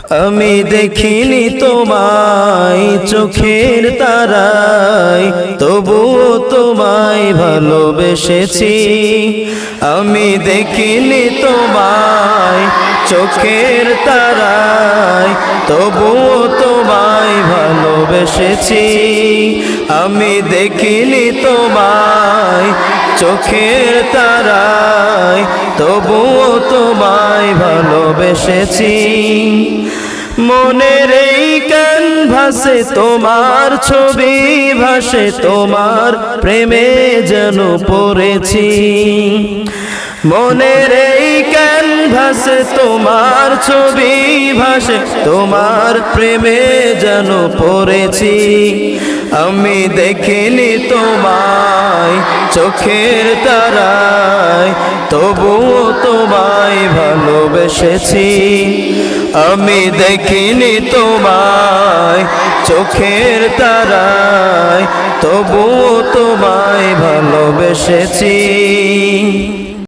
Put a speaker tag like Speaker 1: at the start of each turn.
Speaker 1: আমি দেখিনি তোমায় চোখের তারায়, তবুও তোমায় ভালোবেসেছি। আমি দেখিনি তোমায় চোখের তারায়, তবুও তোমায় ভালোবেসেছি। আমি দেখিনি তোমায় চোখের তারায়, তবুও তোমায় ভালোবেসেছি। মনের এই ক্যানভাসে তোমার ছবি ভাসে, তোমার প্রেমে যেন পড়েছি। মনের এই ক্যানভাসে তোমার ছবি ভাসে, তোমার প্রেমে যেন পড়েছি। আমি দেখিনি তোমায় চোখের তারায়, তবুও তোমায় ভালোবেসেছি। আমি দেখিনি তোমায় চোখের তারায়, তবুও তোমায় ভালোবেসেছি।